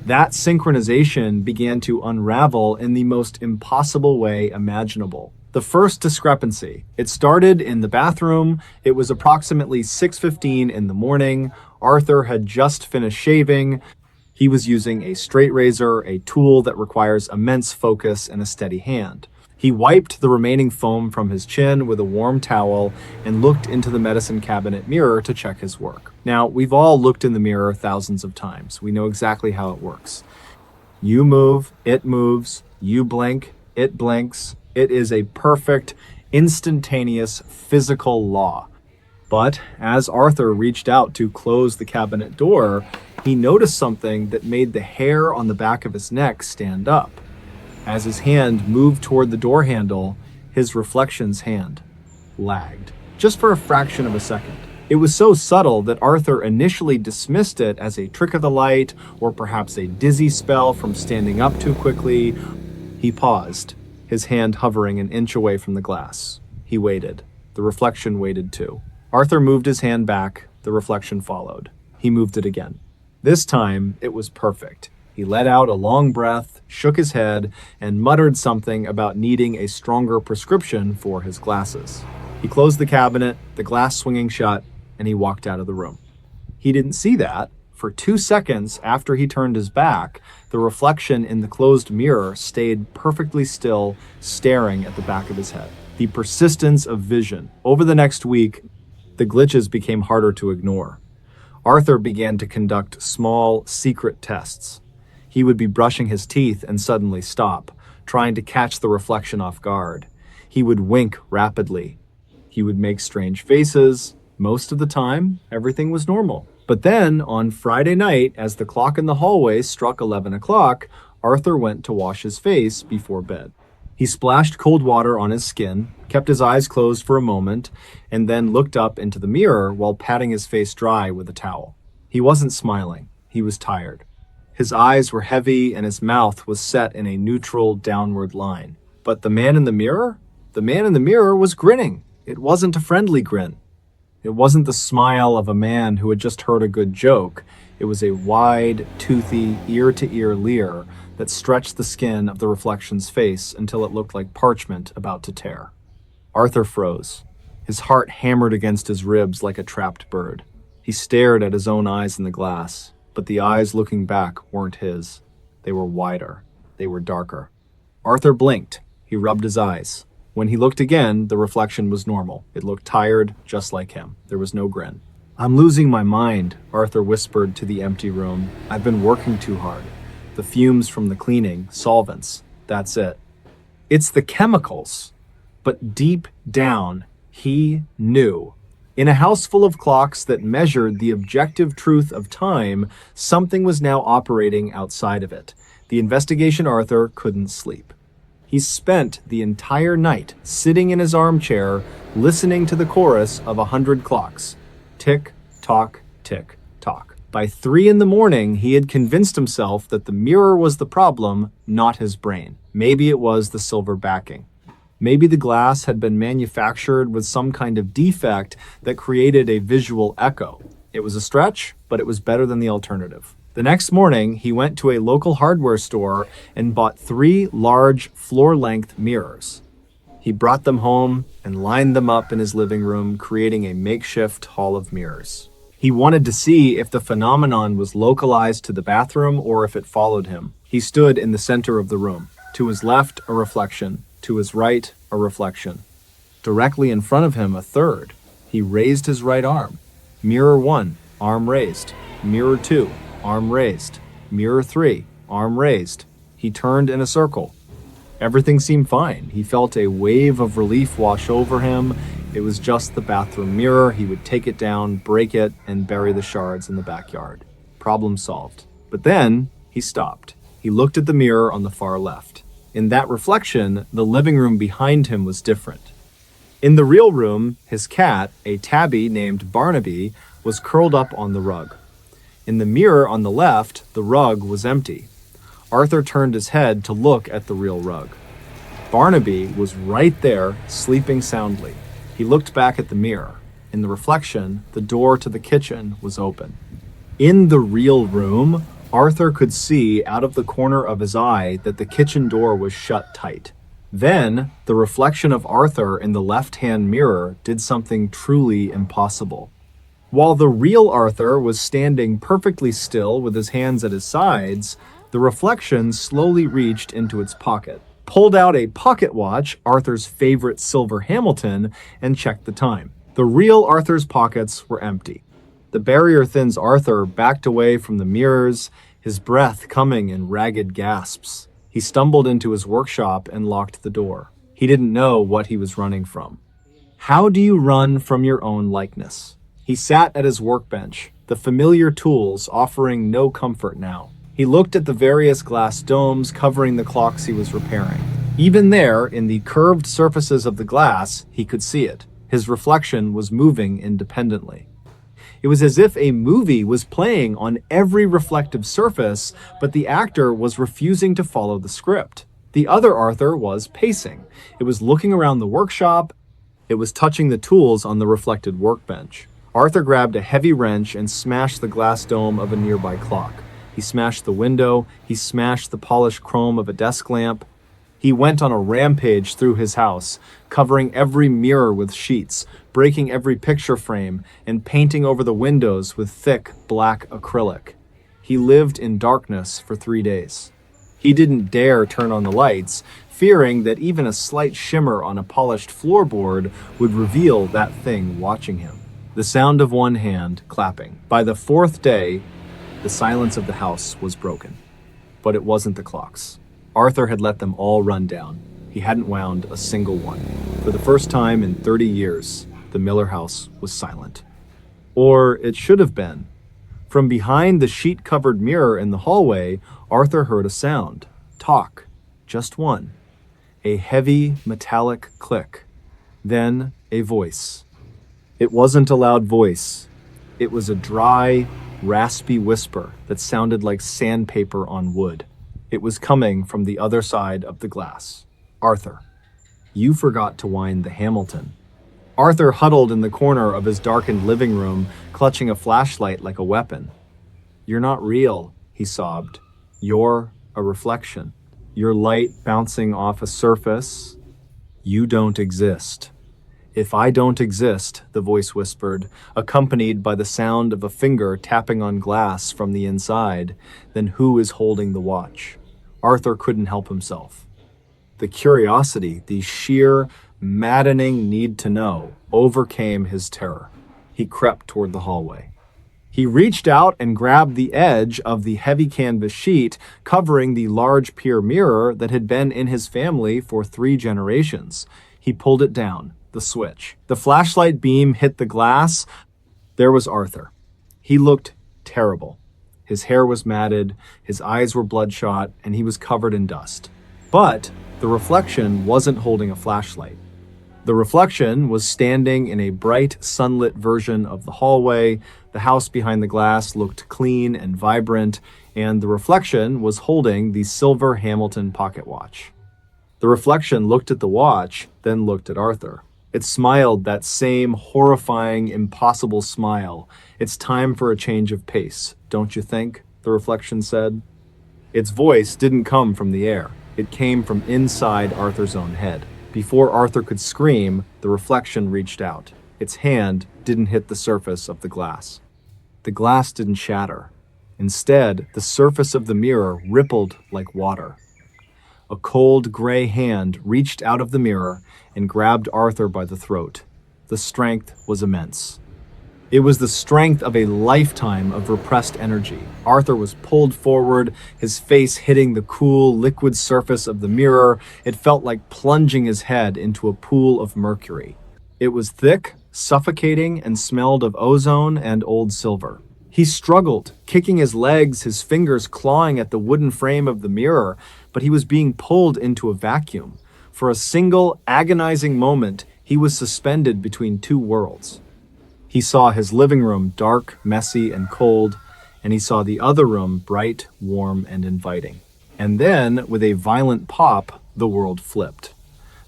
that synchronization began to unravel in the most impossible way imaginable. The first discrepancy. It started in the bathroom. It was approximately 6:15 in the morning. Arthur had just finished shaving. He was using a straight razor, a tool that requires immense focus and a steady hand. He wiped the remaining foam from his chin with a warm towel and looked into the medicine cabinet mirror to check his work. Now, we've all looked in the mirror thousands of times. We know exactly how it works. You move, it moves. You blink, it blinks. It is a perfect, instantaneous physical law. But as Arthur reached out to close the cabinet door, he noticed something that made the hair on the back of his neck stand up. As his hand moved toward the door handle, his reflection's hand lagged, just for a fraction of a second. It was so subtle that Arthur initially dismissed it as a trick of the light, or perhaps a dizzy spell from standing up too quickly. He paused, his hand hovering an inch away from the glass. He waited. The reflection waited too. Arthur moved his hand back. The reflection followed. He moved it again. This time, it was perfect. He let out a long breath, shook his head, and muttered something about needing a stronger prescription for his glasses. He closed the cabinet, the glass swinging shut, and he walked out of the room. He didn't see that. For 2 seconds after he turned his back, the reflection in the closed mirror stayed perfectly still, staring at the back of his head. The persistence of vision. Over the next week, the glitches became harder to ignore. Arthur began to conduct small, secret tests. He would be brushing his teeth and suddenly stop, trying to catch the reflection off guard. He would wink rapidly. He would make strange faces. Most of the time, everything was normal. But then, on Friday night, as the clock in the hallway struck 11 o'clock, Arthur went to wash his face before bed. He splashed cold water on his skin, kept his eyes closed for a moment, and then looked up into the mirror while patting his face dry with a towel. He wasn't smiling. He was tired. His eyes were heavy and his mouth was set in a neutral downward line. But the man in the mirror? The man in the mirror was grinning. It wasn't a friendly grin. It wasn't the smile of a man who had just heard a good joke. It was a wide, toothy, ear-to-ear leer that stretched the skin of the reflection's face until it looked like parchment about to tear. Arthur froze. His heart hammered against his ribs like a trapped bird. He stared at his own eyes in the glass. But the eyes looking back weren't his. They were wider. They were darker. Arthur blinked. He rubbed his eyes. When he looked again, the reflection was normal. It looked tired, just like him. There was no grin. "I'm losing my mind," Arthur whispered to the empty room. "I've been working too hard. The fumes from the cleaning, solvents, that's it." It's the chemicals. But deep down, he knew. In a house full of clocks that measured the objective truth of time, something was now operating outside of it. The investigation Arthur couldn't sleep. He spent the entire night sitting in his armchair, listening to the chorus of 100 clocks. Tick, tock, tick, tock. By 3 in the morning, he had convinced himself that the mirror was the problem, not his brain. Maybe it was the silver backing. Maybe the glass had been manufactured with some kind of defect that created a visual echo. It was a stretch, but it was better than the alternative. The next morning, he went to a local hardware store and bought 3 large floor-length mirrors. He brought them home and lined them up in his living room, creating a makeshift hall of mirrors. He wanted to see if the phenomenon was localized to the bathroom or if it followed him. He stood in the center of the room. To his left, a reflection. To his right, a reflection. Directly in front of him, a third. He raised his right arm. Mirror 1, arm raised. Mirror 2, arm raised. Mirror 3, arm raised. He turned in a circle. Everything seemed fine. He felt a wave of relief wash over him. It was just the bathroom mirror. He would take it down, break it, and bury the shards in the backyard. Problem solved. But then he stopped. He looked at the mirror on the far left. In that reflection, the living room behind him was different. In the real room, his cat, a tabby named Barnaby, was curled up on the rug. In the mirror on the left, the rug was empty. Arthur turned his head to look at the real rug. Barnaby was right there, sleeping soundly. He looked back at the mirror. In the reflection, the door to the kitchen was open. In the real room, Arthur could see out of the corner of his eye that the kitchen door was shut tight. Then, the reflection of Arthur in the left-hand mirror did something truly impossible. While the real Arthur was standing perfectly still with his hands at his sides, the reflection slowly reached into its pocket, pulled out a pocket watch, Arthur's favorite silver Hamilton, and checked the time. The real Arthur's pockets were empty. The barrier thins Arthur backed away from the mirrors, his breath coming in ragged gasps. He stumbled into his workshop and locked the door. He didn't know what he was running from. How do you run from your own likeness? He sat at his workbench, the familiar tools offering no comfort now. He looked at the various glass domes covering the clocks he was repairing. Even there, in the curved surfaces of the glass, he could see it. His reflection was moving independently. It was as if a movie was playing on every reflective surface, but the actor was refusing to follow the script. The other Arthur was pacing. It was looking around the workshop. It was touching the tools on the reflected workbench. Arthur grabbed a heavy wrench and smashed the glass dome of a nearby clock. He smashed the window. He smashed the polished chrome of a desk lamp. He went on a rampage through his house, covering every mirror with sheets, breaking every picture frame, and painting over the windows with thick, black acrylic. He lived in darkness for 3 days. He didn't dare turn on the lights, fearing that even a slight shimmer on a polished floorboard would reveal that thing watching him. The sound of one hand clapping. By the 4th day, the silence of the house was broken. But it wasn't the clocks. Arthur had let them all run down. He hadn't wound a single one. For the first time in 30 years, the Miller house was silent. Or it should have been. From behind the sheet-covered mirror in the hallway, Arthur heard a sound. Talk. Just one. A heavy, metallic click. Then a voice. It wasn't a loud voice. It was a dry, raspy whisper that sounded like sandpaper on wood. It was coming from the other side of the glass. Arthur, you forgot to wind the Hamilton. Arthur huddled in the corner of his darkened living room, clutching a flashlight like a weapon. You're not real, he sobbed. You're a reflection. Your light bouncing off a surface. You don't exist. If I don't exist, the voice whispered, accompanied by the sound of a finger tapping on glass from the inside, then who is holding the watch? Arthur couldn't help himself. The curiosity, the sheer, maddening need to know, overcame his terror. He crept toward the hallway. He reached out and grabbed the edge of the heavy canvas sheet covering the large pier mirror that had been in his family for 3 generations. He pulled it down, the switch. The flashlight beam hit the glass. There was Arthur. He looked terrible. His hair was matted, his eyes were bloodshot, and he was covered in dust. But the reflection wasn't holding a flashlight. The reflection was standing in a bright, sunlit version of the hallway. The house behind the glass looked clean and vibrant, and the reflection was holding the silver Hamilton pocket watch. The reflection looked at the watch, then looked at Arthur. It smiled that same horrifying, impossible smile. "It's time for a change of pace, don't you think?" the reflection said. Its voice didn't come from the air. It came from inside Arthur's own head. Before Arthur could scream, the reflection reached out. Its hand didn't hit the surface of the glass. The glass didn't shatter. Instead, the surface of the mirror rippled like water. A cold, gray hand reached out of the mirror and grabbed Arthur by the throat. The strength was immense. It was the strength of a lifetime of repressed energy. Arthur was pulled forward, his face hitting the cool, liquid surface of the mirror. It felt like plunging his head into a pool of mercury. It was thick, suffocating, and smelled of ozone and old silver. He struggled, kicking his legs, his fingers clawing at the wooden frame of the mirror, but he was being pulled into a vacuum. For a single, agonizing moment, he was suspended between two worlds. He saw his living room dark, messy, and cold, and he saw the other room bright, warm, and inviting. And then, with a violent pop, the world flipped.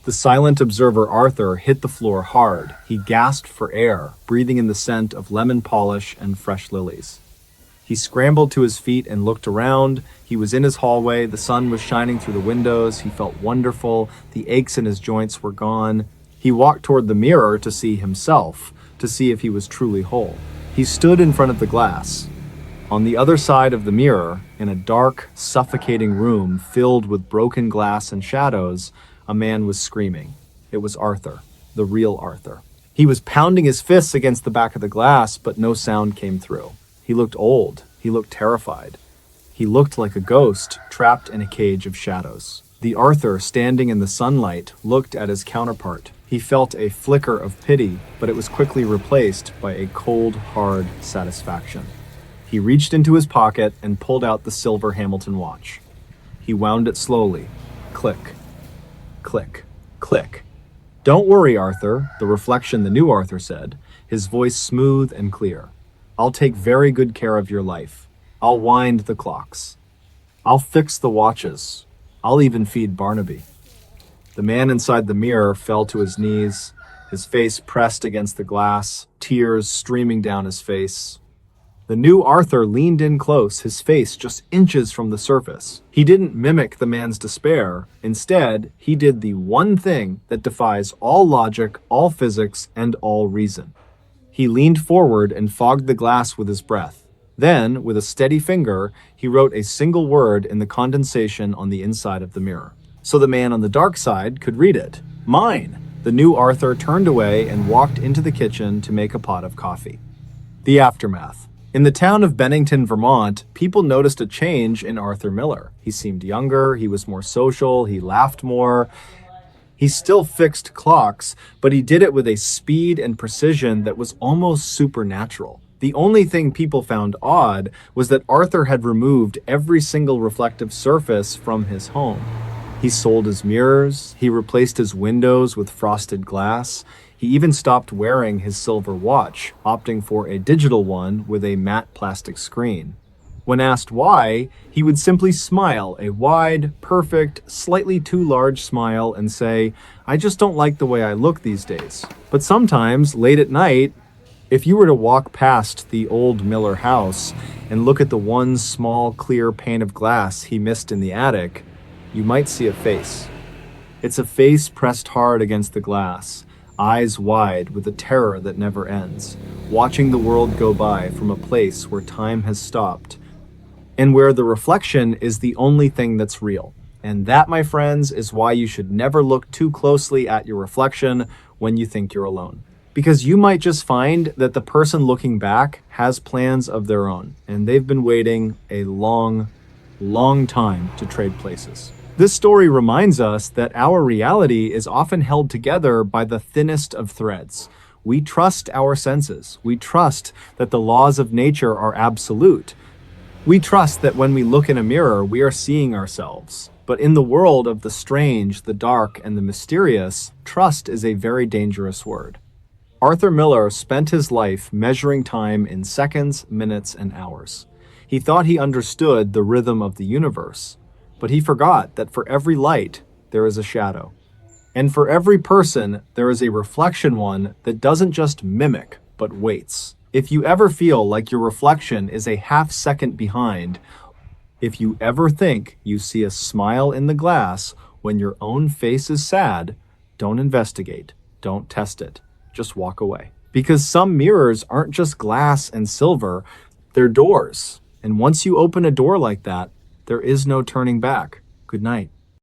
The silent observer Arthur hit the floor hard. He gasped for air, breathing in the scent of lemon polish and fresh lilies. He scrambled to his feet and looked around. He was in his hallway. The sun was shining through the windows. He felt wonderful. The aches in his joints were gone. He walked toward the mirror to see himself, to see if he was truly whole. He stood in front of the glass. On the other side of the mirror, in a dark, suffocating room filled with broken glass and shadows, a man was screaming. It was Arthur, the real Arthur. He was pounding his fists against the back of the glass, but no sound came through. He looked old. He looked terrified. He looked like a ghost trapped in a cage of shadows. The Arthur standing in the sunlight looked at his counterpart. He felt a flicker of pity, but it was quickly replaced by a cold, hard satisfaction. He reached into his pocket and pulled out the silver Hamilton watch. He wound it slowly. Click, click, click. "Don't worry, Arthur," the reflection, the new Arthur, said, his voice smooth and clear. "I'll take very good care of your life. I'll wind the clocks. I'll fix the watches. I'll even feed Barnaby." The man inside the mirror fell to his knees, his face pressed against the glass, tears streaming down his face. The new Arthur leaned in close, his face just inches from the surface. He didn't mimic the man's despair. Instead, he did the one thing that defies all logic, all physics, and all reason. He leaned forward and fogged the glass with his breath. Then, with a steady finger, he wrote a single word in the condensation on the inside of the mirror, so the man on the dark side could read it. "Mine." The new Arthur turned away and walked into the kitchen to make a pot of coffee. The aftermath. In the town of Bennington, Vermont, people noticed a change in Arthur Miller. He seemed younger, he was more social, he laughed more. He still fixed clocks, but he did it with a speed and precision that was almost supernatural. The only thing people found odd was that Arthur had removed every single reflective surface from his home. He sold his mirrors, he replaced his windows with frosted glass, he even stopped wearing his silver watch, opting for a digital one with a matte plastic screen. When asked why, he would simply smile, a wide, perfect, slightly too large smile, and say, "I just don't like the way I look these days." But sometimes, late at night, if you were to walk past the old Miller house and look at the one small, clear pane of glass he missed in the attic, you might see a face. It's a face pressed hard against the glass, eyes wide with a terror that never ends, watching the world go by from a place where time has stopped, and where the reflection is the only thing that's real. And that, my friends, is why you should never look too closely at your reflection when you think you're alone. Because you might just find that the person looking back has plans of their own, and they've been waiting a long, long time to trade places. This story reminds us that our reality is often held together by the thinnest of threads. We trust our senses. We trust that the laws of nature are absolute. We trust that when we look in a mirror, we are seeing ourselves. But in the world of the strange, the dark, and the mysterious, trust is a very dangerous word. Arthur Miller spent his life measuring time in seconds, minutes, and hours. He thought he understood the rhythm of the universe, but he forgot that for every light, there is a shadow. And for every person, there is a reflection one that doesn't just mimic, but waits. If you ever feel like your reflection is a half second behind, if you ever think you see a smile in the glass when your own face is sad, don't investigate, don't test it, just walk away. Because some mirrors aren't just glass and silver, they're doors. And once you open a door like that, there is no turning back. Good night.